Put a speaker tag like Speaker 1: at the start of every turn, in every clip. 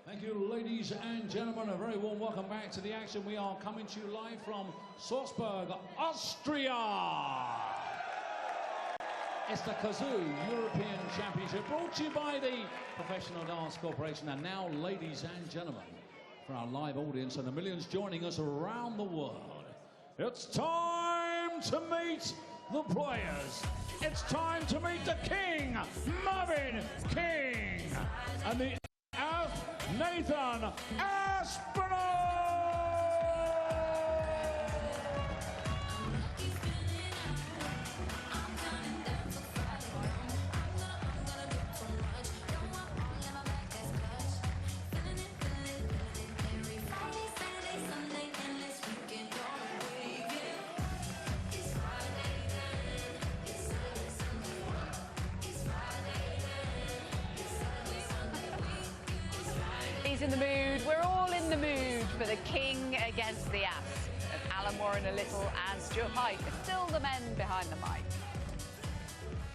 Speaker 1: Thank you, ladies and gentlemen. A very warm welcome back to the action. We are coming to you live from Salzburg, Austria. It's the Kazoo European Championship, brought to you by the Professional Dance Corporation. And now, ladies and gentlemen, for our live audience and the millions joining us around the world, it's time to meet the players. It's time to meet the king, Mervyn King, and the Nathan Aspinall!
Speaker 2: He's in the mood. We're all in the mood for the king against the ass of Alan Warren a little and Stuart Pyke, but still the men behind the mic.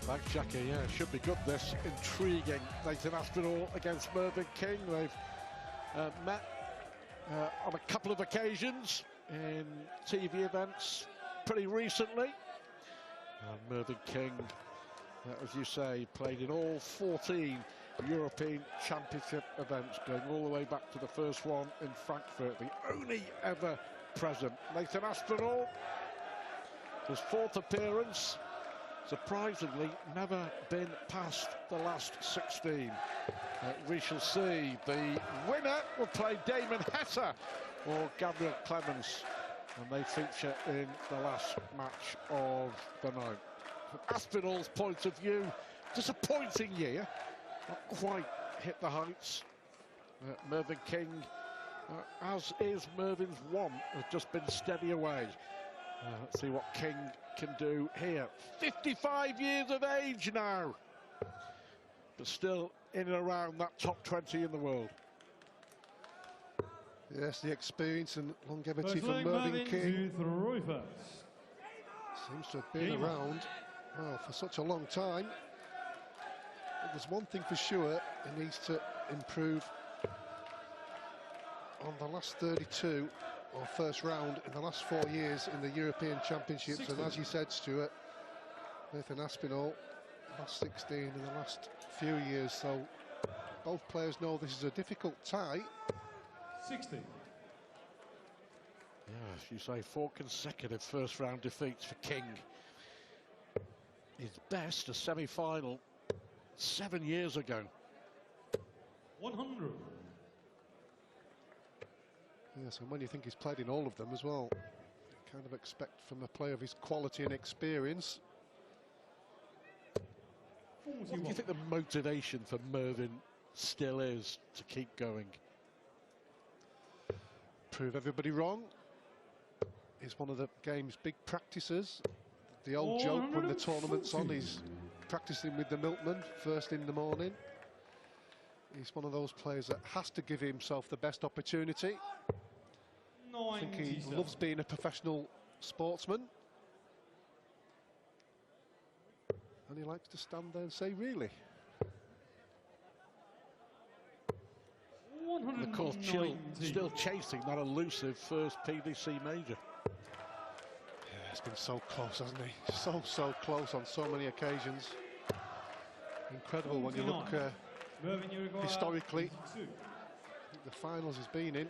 Speaker 3: Thanks, Jackie. Yeah, should be good, this. Intriguing. Nathan Aspinall against Mervyn King. They've met on a couple of occasions in TV events pretty recently. Mervyn King, as you say, played in all 14 European Championship events, going all the way back to the first one in Frankfurt, the only ever present. Nathan Aspinall, his fourth appearance, surprisingly never been past the last 16. We shall see. The winner will play Damon Heta or Gabriel Clemens, and they feature in the last match of the night. From Aspinall's point of view, disappointing year. Not quite hit the heights. Mervyn King, as is Mervyn's want, has just been steady away. Let's see what King can do here. 55 years of age now, but still in and around that top 20 in the world.
Speaker 4: Yes, the experience and longevity from Mervyn King. Seems to have been around for such a long time. But there's one thing for sure, he needs to improve on the last 32 or first round in the last 4 years in the European Championships. 16. And as you said, Stuart, Nathan Aspinall, last 16 in the last few years. So both players know this is a difficult tie.
Speaker 1: 60.
Speaker 3: Yeah, as you say, 4 consecutive first round defeats for King. His best, a semi-final 7 years ago.
Speaker 1: 100.
Speaker 4: Yes, and when you think he's played in all of them as well, you kind of expect from a player of his quality and experience.
Speaker 3: What do you think the motivation for Mervyn still is to keep going?
Speaker 4: Prove everybody wrong. He's one of the game's big practices. The old joke when the tournament's on, he's practicing with the milkman first in the morning. He's one of those players that has to give himself the best opportunity. I think he loves being a professional sportsman. And he likes to stand there and say, really?
Speaker 3: And of course, Chill still chasing that elusive first PDC major.
Speaker 4: Yeah, it's been so close, hasn't he? So close on so many occasions. Incredible when you look historically. I think the finals he's been in.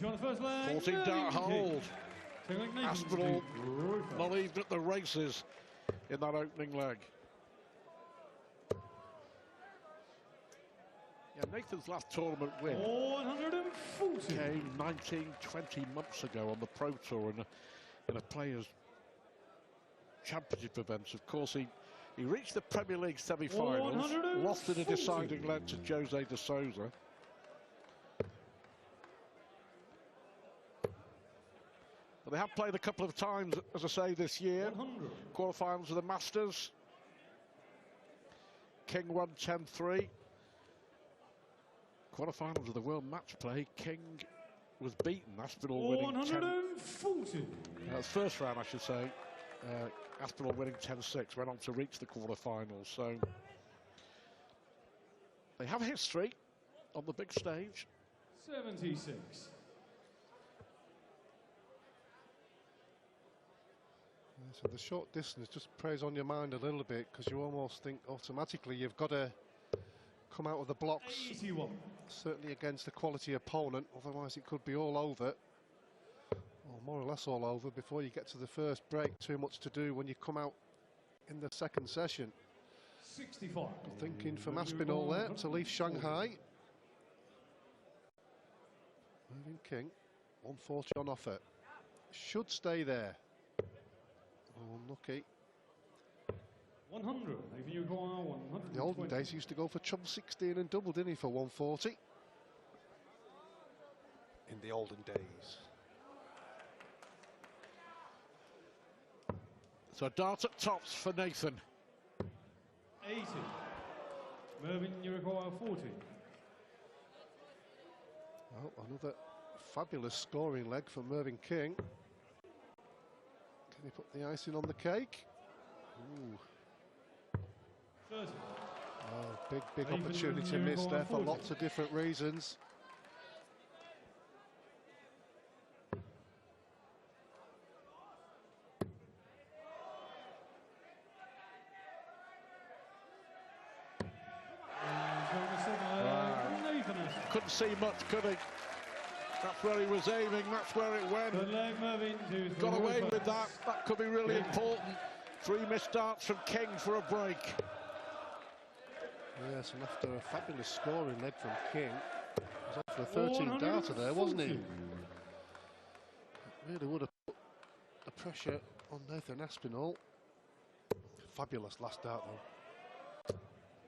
Speaker 1: On the first leg,
Speaker 3: 14 dart hold. Aspinall not even at the races in that opening leg. Yeah, Nathan's last tournament win came 19-20 months ago on the Pro Tour in a Players' Championship event. Of course, he reached the Premier League semi-finals, lost in a deciding leg to Jose de Souza. But they have played a couple of times, as I say, this year. Quarterfinals of the Masters. King won 10-3. Quarterfinals of the World Match Play. King was beaten. Aspinall winning 10.
Speaker 1: 140.
Speaker 3: First round, I should say. Aspinall winning 10-6, went on to reach the quarterfinals. So they have history on the big stage.
Speaker 1: 76.
Speaker 4: So the short distance just preys on your mind a little bit, because you almost think automatically you've got to come out of the blocks,
Speaker 1: 81.
Speaker 4: certainly against a quality opponent, otherwise it could be all over, or more or less all over, before you get to the first break. Too much to do when you come out in the second session.
Speaker 1: 65.
Speaker 4: Thinking from Aspinall there to leave Shanghai. Mervyn King, 140 on offer. Should stay there. Oh, unlucky.
Speaker 1: 100. If you go on 100.
Speaker 4: In the olden days, he used to go for treble 16 and double, didn't he, for 140? In the olden days.
Speaker 3: So dart at tops for Nathan.
Speaker 1: 80. Mervyn, you require 40.
Speaker 4: Well, another fabulous scoring leg for Mervyn King. Can he put the icing on the cake? Ooh.
Speaker 1: 30.
Speaker 4: Oh, big
Speaker 1: Nathan,
Speaker 4: opportunity
Speaker 1: you
Speaker 4: missed there for
Speaker 1: 40.
Speaker 4: lots of different reasons.
Speaker 3: Couldn't see much, could he? That's where he was aiming, that's where it went.
Speaker 1: Good leg, Mervyn, to
Speaker 3: Got away
Speaker 1: throw
Speaker 3: with
Speaker 1: first.
Speaker 3: that. That could be really
Speaker 1: Yeah.
Speaker 3: important. 3 missed darts from King for a break.
Speaker 4: Yes, and after a fabulous scoring leg from King, he was off for a 13 darter there, wasn't he? It really would have put the pressure on Nathan Aspinall. Fabulous last dart though.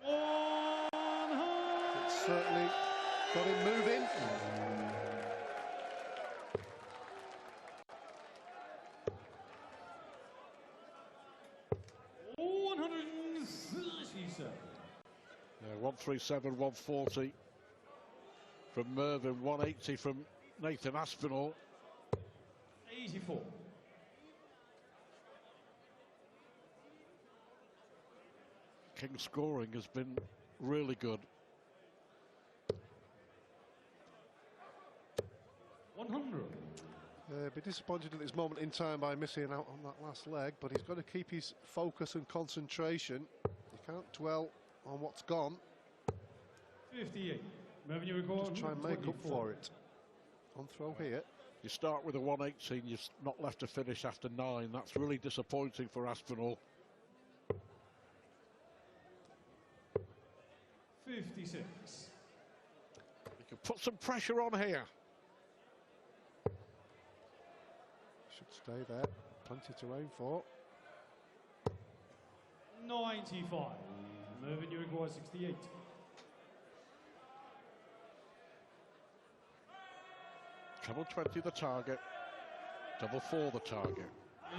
Speaker 1: 100.
Speaker 4: It certainly got him moving.
Speaker 1: 137.
Speaker 3: Yeah, 137, 140 from Mervyn, 180 from Nathan Aspinall.
Speaker 1: 84.
Speaker 3: King's scoring has been really good.
Speaker 1: 100.
Speaker 4: Be disappointed at this moment in time by missing out on that last leg, but he's got to keep his focus and concentration. He can't dwell on what's gone.
Speaker 1: 58. Mervyn, you require
Speaker 4: Just try and make up
Speaker 1: 124.
Speaker 4: for it. On throw here.
Speaker 3: You start with a 118, you're not left to finish after 9. That's really disappointing for Aspinall.
Speaker 1: 56.
Speaker 3: You can put some pressure on here.
Speaker 4: Should stay there. Plenty to aim for.
Speaker 1: 95. Mervyn, you require 68.
Speaker 3: Treble 20 the target, double 4 the target.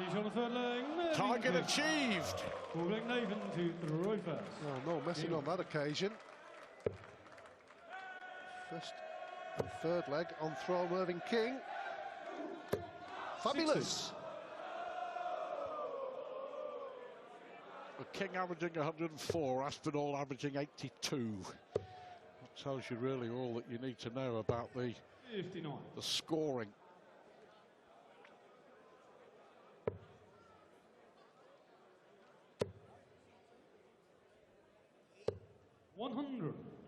Speaker 1: He's on the third leg. Mervyn
Speaker 3: Target
Speaker 1: King.
Speaker 3: achieved.
Speaker 1: Calling Nathan to throw first.
Speaker 4: Oh, no messing on that occasion. First and third leg on throw, Mervyn King. Fabulous.
Speaker 3: With King averaging 104, Aspinall averaging 82. That tells you really all that you need to know about the
Speaker 1: 59.
Speaker 3: scoring.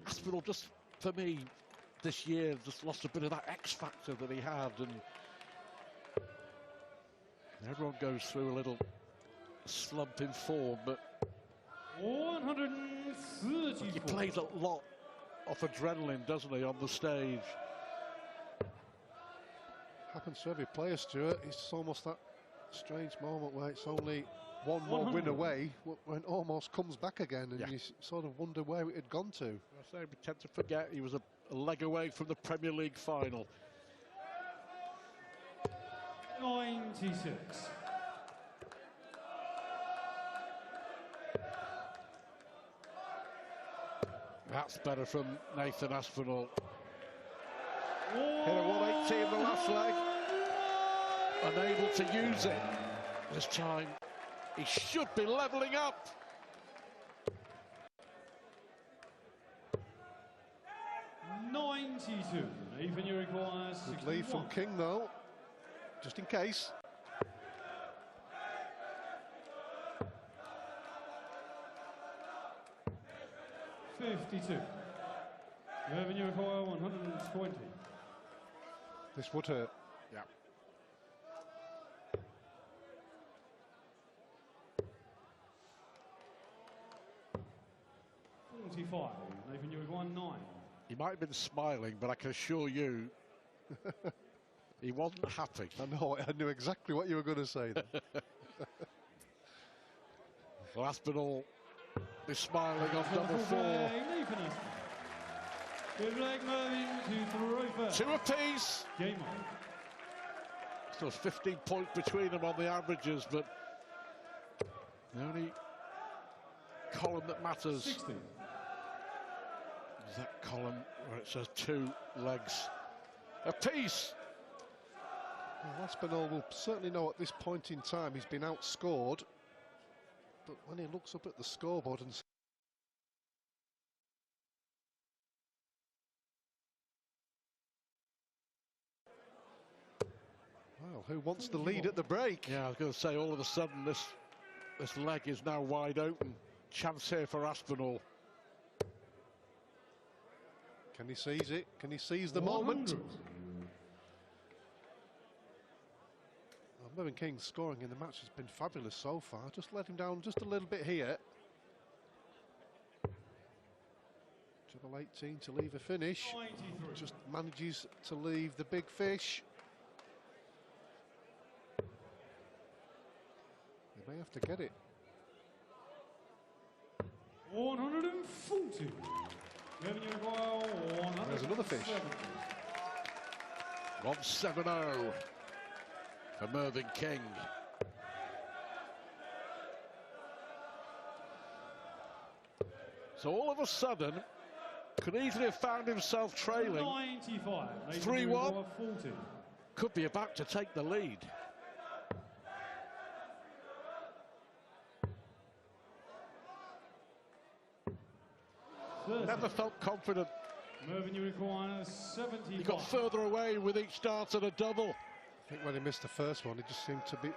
Speaker 3: Aspinall just, for me, this year just lost a bit of that X factor that he had, and everyone goes through a little slump in form, but
Speaker 1: 134.
Speaker 3: he plays a lot off adrenaline, doesn't he, on the stage?
Speaker 4: Happens to every player, Stuart. It's almost that strange moment where it's only one more win
Speaker 1: 100.
Speaker 4: away when it almost comes back again, and
Speaker 3: Yeah.
Speaker 4: you sort of wonder where it had gone to.
Speaker 3: I say we tend to forget he was a leg away from the Premier League final.
Speaker 1: 96.
Speaker 3: That's better from Nathan Aspinall. Hit a 180 in the last leg. Unable to use it this time. He should be levelling up.
Speaker 5: .92. Even you require
Speaker 4: Good lead from King though, just in case.
Speaker 5: .52. Revenue require 120.
Speaker 4: This would hurt.
Speaker 3: Yeah.
Speaker 5: .45. Even you require 9.
Speaker 3: He might have been smiling, but I can assure you he wasn't happy.
Speaker 4: I know, I knew exactly what you were going to say then.
Speaker 3: Well, Aspinall is smiling on double 4.
Speaker 5: Good leg moving to throw first.
Speaker 3: 2 apiece.
Speaker 5: Game on.
Speaker 3: Still 15 points between them on the averages, but the only column that matters
Speaker 5: 60.
Speaker 3: is that column where it says 2 legs apiece.
Speaker 4: Well, Aspinall will certainly know at this point in time he's been outscored, but when he looks up at the scoreboard and well, who wants the lead at the break?
Speaker 3: Yeah, I was going to say, all of a sudden this leg is now wide open. Chance here for Aspinall.
Speaker 4: Can he seize it? Can he seize the moment?
Speaker 5: 100.
Speaker 4: Well, Mervyn King's scoring in the match has been fabulous so far. Just let him down just a little bit here. Treble 18 to leave a finish.
Speaker 5: 93.
Speaker 4: Just manages to leave the big fish. They may have to get it.
Speaker 5: 140. Revenue require 170.
Speaker 4: There's another fish.
Speaker 3: 170 for Mervyn King. So all of a sudden, could easily have found himself trailing.
Speaker 5: 95.
Speaker 3: 3-1.
Speaker 5: 40.
Speaker 3: Could be about to take the lead. Never felt confident.
Speaker 5: Mervyn, you require 75.
Speaker 3: He got further away with each dart and a double.
Speaker 4: I think when he missed the first one, he just seemed to be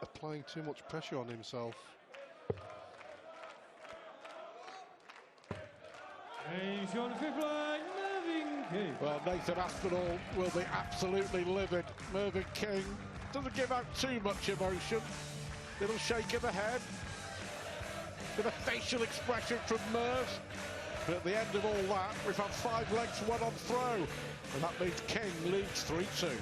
Speaker 4: applying too much pressure on himself.
Speaker 5: And shot the fifth leg, Mervyn King.
Speaker 3: Well, Nathan Aspinall will be absolutely livid. Mervyn King doesn't give out too much emotion. Little shake of the head. Bit of facial expression from Merv. But at the end of all that, we've had 5 legs, 1 on throw. And that means King leads 3-2.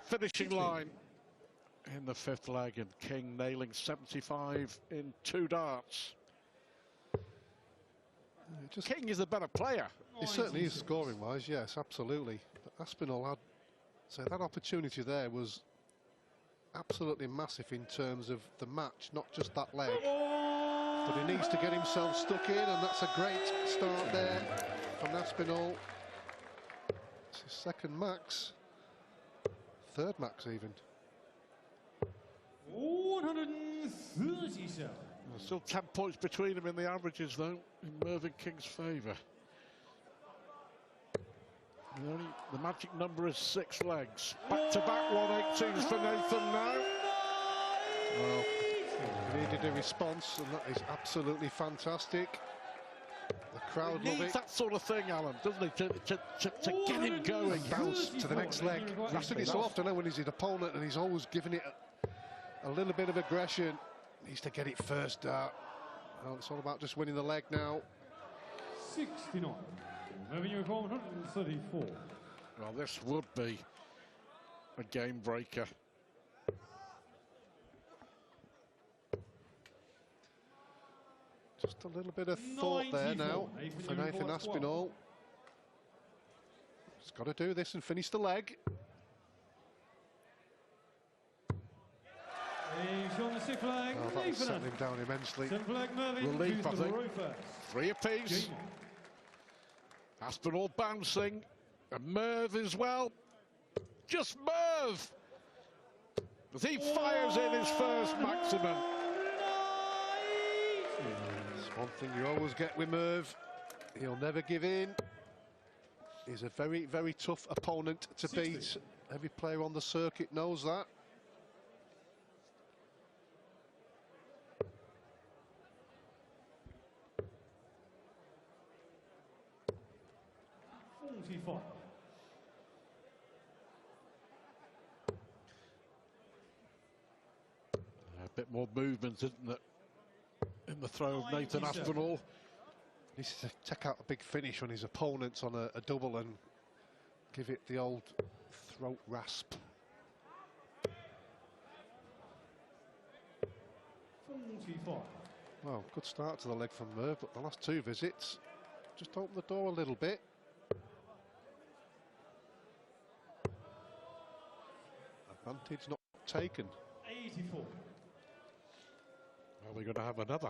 Speaker 3: Finishing line in the 5th leg, and King nailing 75 in 2 darts. King is the better player.
Speaker 4: He certainly is scoring-wise, yes, absolutely. But Aspinall had, so that opportunity there was absolutely massive in terms of the match, not just that leg. But he needs to get himself stuck in, and that's a great start there from Aspinall. It's his 2nd max, 3rd max even.
Speaker 5: 137.
Speaker 3: There's still 10 points between them in the averages, though, in Mervyn King's favour. The magic number is 6 legs. Back-to-back 118s for Nathan now.
Speaker 4: Well, he needed a response, and that is absolutely fantastic. The crowd
Speaker 3: He
Speaker 4: love
Speaker 3: needs
Speaker 4: it.
Speaker 3: that sort of thing, Alan, doesn't he, to get him going.
Speaker 4: Bounce to the next leg. We've seen it so often now when he's his opponent, and he's always giving it a little bit of aggression. Needs to get it first dart. Well, it's all about just winning the leg now.
Speaker 5: 69. Mervyn, you require 134.
Speaker 3: Well, this would be a game breaker.
Speaker 4: Just a little bit of thought there now for Nathan Aspinall. He's got to do this and finish the leg.
Speaker 5: He's on the sixth flag.
Speaker 4: Oh, that will
Speaker 5: Nathan
Speaker 4: settle him
Speaker 5: Aspinall.
Speaker 4: down immensely.
Speaker 5: Seventh flag Mervyn
Speaker 3: Relief,
Speaker 5: to
Speaker 3: I think.
Speaker 5: Throw first.
Speaker 3: 3 apiece.
Speaker 5: Game on.
Speaker 3: Aspinall bouncing. And Merv as well. Just Merv! As he fires in his first maximum.
Speaker 4: It's one thing you always get with Merv. He'll never give in. He's a very, very tough opponent to
Speaker 5: 60.
Speaker 4: beat. Every player on the circuit knows that.
Speaker 3: A bit more movement, isn't it, in the throw of Nathan
Speaker 5: 97.
Speaker 3: Aspinall.
Speaker 4: Needs to take out a big finish on his opponents on a double and give it the old throat rasp.
Speaker 5: 45.
Speaker 4: Well, good start to the leg from Merv, but the last 2 visits just opened the door a little bit. Advantage not taken.
Speaker 5: 84.
Speaker 3: Well, we're going to have another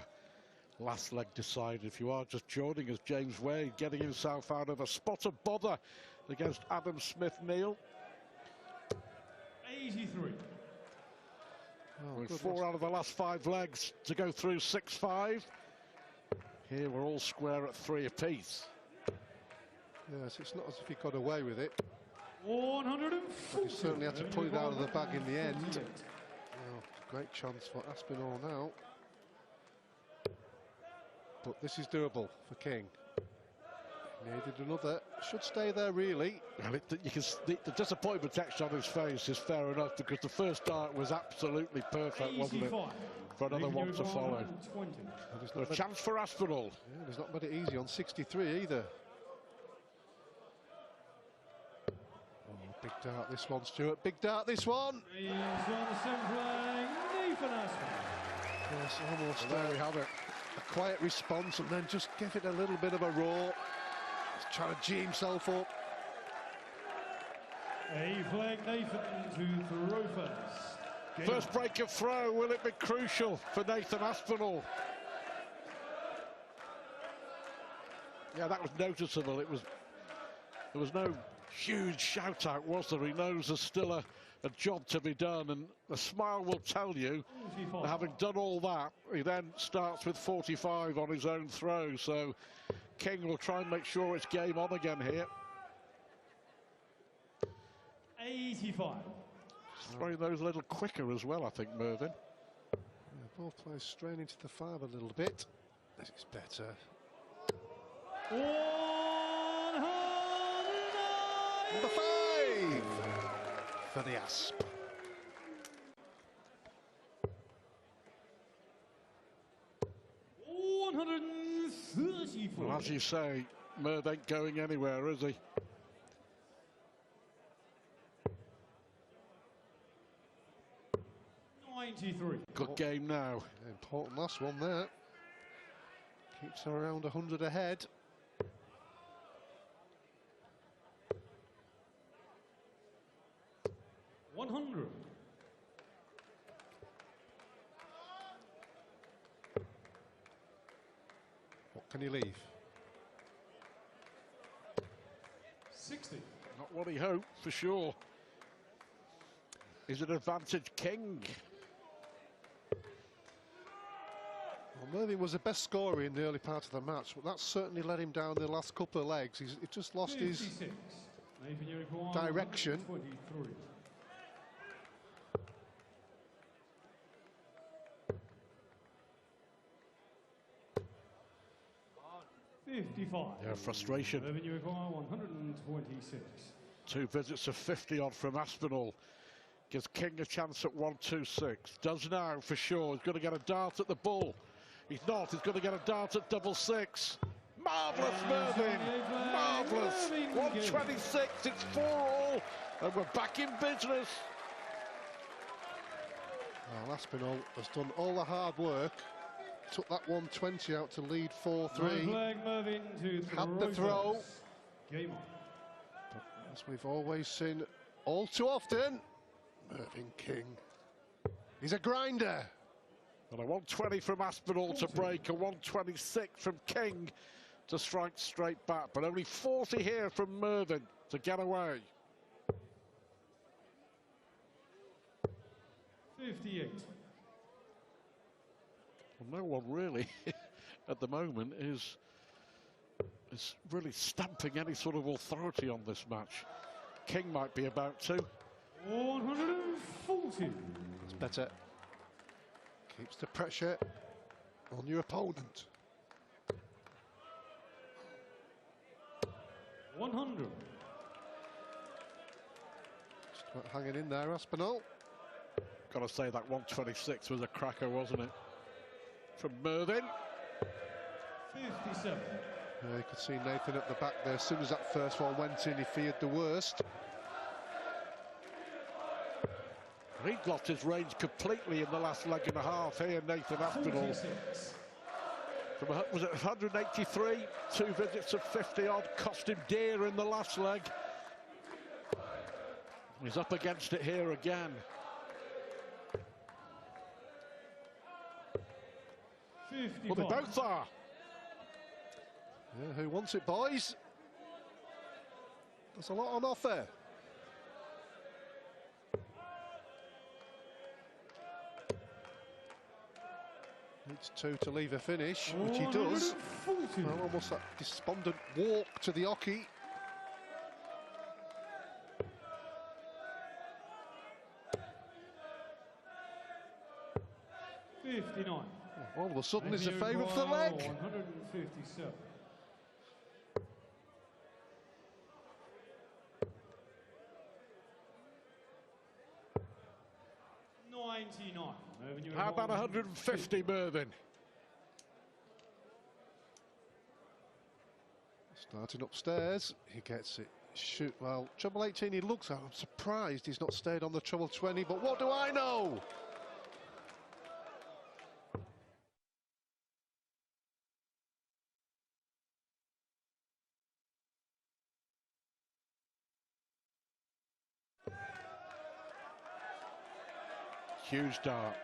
Speaker 3: last leg decided. If you are just joining us, James Wade getting himself out of a spot of bother against Adam Smith-Neal.
Speaker 5: 83.
Speaker 4: Oh,
Speaker 3: With
Speaker 4: good
Speaker 3: 4 out of the last 5 legs to go through 6-5. Here we're all square at 3 apiece.
Speaker 4: Yes, it's not as if he got away with it.
Speaker 5: 140.
Speaker 4: But he certainly had to pull it out of the bag in the end. Oh, great chance for Aspinall now. But this is doable for King. Needed another. Should stay there, really.
Speaker 3: Well, you can the disappointment texture on his face is fair enough, because the first dart was absolutely perfect, wasn't it? For another one to follow. A chance for Aspinall.
Speaker 4: Yeah, he's not made it easy on 63 either. Oh, big dart this one, Stuart. Big dart this one.
Speaker 5: He's on the seventh flag. Nathan Aspinall.
Speaker 4: Yes, almost
Speaker 3: Well, there we have it.
Speaker 4: a quiet response and then just give it a little bit of a roar. He's trying to G himself up.
Speaker 5: A flag Nathan to throw first. Game
Speaker 3: First break of throw, will it be crucial for Nathan Aspinall? Yeah, that was noticeable. There was no huge shout out, was there? He knows there's still a job to be done, and the smile will tell you that
Speaker 5: 45.
Speaker 3: having done all that, he then starts with 45 on his own throw. So King will try and make sure it's game on again here.
Speaker 5: 85.
Speaker 3: Throwing those a little quicker as well, I think, Mervyn.
Speaker 4: Yeah, both players straining to the 5 a little bit. This is better.
Speaker 5: 109.
Speaker 4: Number 5 for the Asp.
Speaker 3: Well, as you say, Merv ain't going anywhere, is he? Good game now.
Speaker 4: Important last one there. Keeps her around 100 ahead. What can he leave?
Speaker 5: 60.
Speaker 3: Not what he hoped, for sure. Is it advantage King?
Speaker 4: Well, Mervyn was the best scorer in the early part of the match, but that certainly let him down the last couple of legs. He just lost his
Speaker 5: 56. Nathan, you require
Speaker 4: direction.
Speaker 5: 123.
Speaker 3: Yeah, frustration.
Speaker 5: Mervyn, you require 126.
Speaker 3: 2 visits of 50 odd from Aspinall. Gives King a chance at 1-2-6. Does now, for sure. He's going to get a dart at the bull. He's not. He's going to get a dart at 6-6. Marvellous, Mervyn. Marvellous. 126. It's 4-all. And we're back in business.
Speaker 4: Well, Aspinall has done all the hard work. Took that 120 out to lead 4-3.
Speaker 5: Flag Mervyn to
Speaker 4: Had the throw.
Speaker 5: first. Game on.
Speaker 4: But as we've always seen all too often, Mervyn King He's a grinder.
Speaker 3: And a 120 from Aspinall to break, a 126 from King to strike straight back, but only 40 here from Mervyn to get away.
Speaker 5: 58.
Speaker 3: Well, no one really at the moment is really stamping any sort of authority on this match. King might be about to.
Speaker 5: 140.
Speaker 4: It's better. Keeps the pressure on your opponent.
Speaker 5: 100.
Speaker 4: Just about hanging in there, Aspinall.
Speaker 3: Got to say that 126 was a cracker, wasn't it? From Mervyn.
Speaker 5: 57.
Speaker 4: You could see Nathan at the back there. As soon as that first one went in, he feared the worst.
Speaker 3: He lost his range completely in the last leg and a half here, Nathan Aspinall.
Speaker 5: 46.
Speaker 3: From was it 183? 2 visits of 50 odd, cost him dear in the last leg. He's up against it here again.
Speaker 5: 55.
Speaker 3: Well, they both are.
Speaker 4: Yeah, who wants it, boys? There's a lot on offer. Needs 2 to leave a finish, which he does.
Speaker 5: 140.
Speaker 4: Well, almost that despondent walk to the hockey. All of a sudden, there's a favour for the leg.
Speaker 5: 157.
Speaker 3: How about 150, Mervyn?
Speaker 4: Starting upstairs, he gets it. Shoot, well, treble 18 he looks at. I'm surprised he's not stayed on the treble 20, but what do I know?
Speaker 3: Huge dart.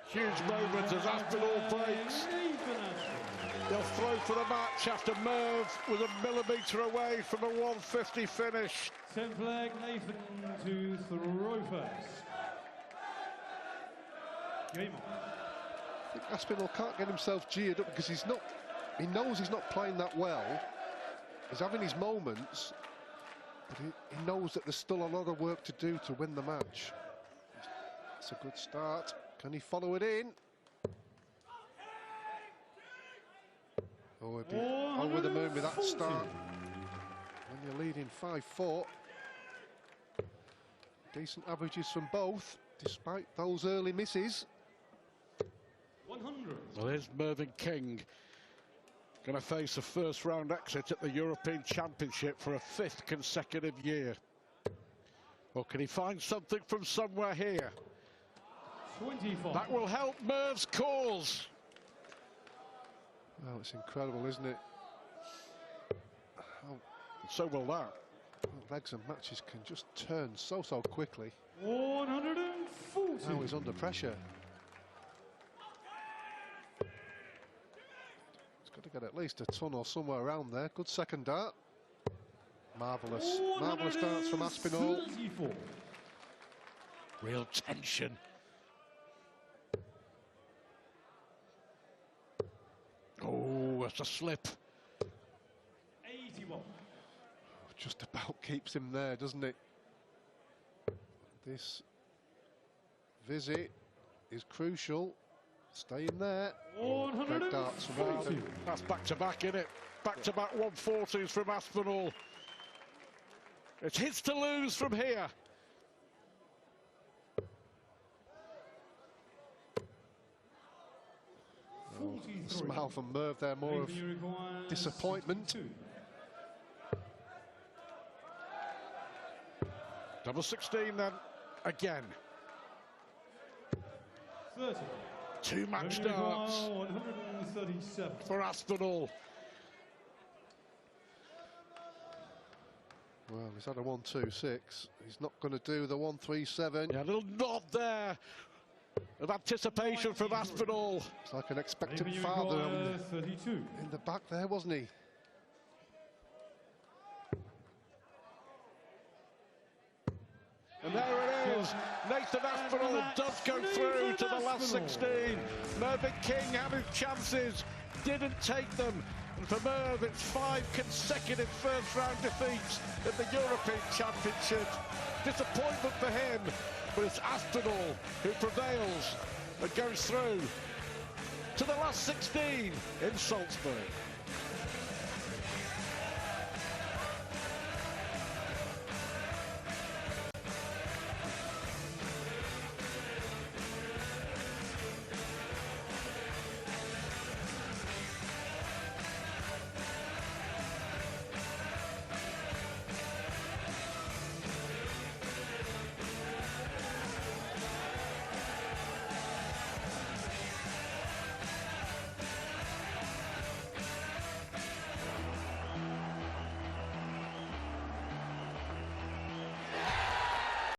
Speaker 3: Huge moment as Aspinall breaks. They'll throw for the match after Merv was a millimetre away from a 150 finish.
Speaker 5: 10th leg, Nathan to throw first. Game on.
Speaker 4: I think Aspinall can't get himself geared up because he's not. He knows he's not playing that well. He's having his moments, but he knows that there's still a lot of work to do to win the match. It's a good start. Can he follow it in? Oh, he'd be over the moon with that start. When you're leading 5-4. Decent averages from both, despite those early misses.
Speaker 5: 100.
Speaker 3: Well, here's Mervyn King. Going to face a first-round exit at the European Championship for a 5th consecutive year. Or can he find something from somewhere here?
Speaker 5: 25.
Speaker 3: That will help Merv's cause.
Speaker 4: Oh, it's incredible, isn't it? How
Speaker 3: So will that.
Speaker 4: legs and matches can just turn so quickly.
Speaker 5: 140.
Speaker 4: Now he's under pressure. He's got to get at least a ton or somewhere around there. Good second dart. Marvellous. Marvellous darts from Aspinall.
Speaker 5: 34.
Speaker 3: Real tension. Oh, that's a slip.
Speaker 5: 81.
Speaker 4: Just about keeps him there, doesn't it? This visit is crucial. Stay in there. Great darts from Mervyn.
Speaker 3: That's back-to-back, isn't it? Back-to-back 140s from Aspinall. It's his to lose from here.
Speaker 4: A smile from Merv there, more of disappointment.
Speaker 3: Double 16 then, again.
Speaker 5: 30.
Speaker 3: 2 match darts
Speaker 5: 137.
Speaker 3: for Aspinall.
Speaker 4: Well, he's had a 1-2-6. He's not going to do the 1-3-7.
Speaker 3: Yeah, a little nod there of anticipation from Aspinall.
Speaker 4: It's like an expectant
Speaker 5: Leaving
Speaker 4: father
Speaker 5: Uruguay, 32.
Speaker 4: in the back there, wasn't he?
Speaker 3: And there it is. Nathan Aspinall does go through to the last 16. Mervyn King had his chances, didn't take them. And for Merv, it's 5 consecutive first-round defeats at the European Championship. Disappointment for him, but it's Aspinall who prevails and goes through to the last 16 in Salzburg.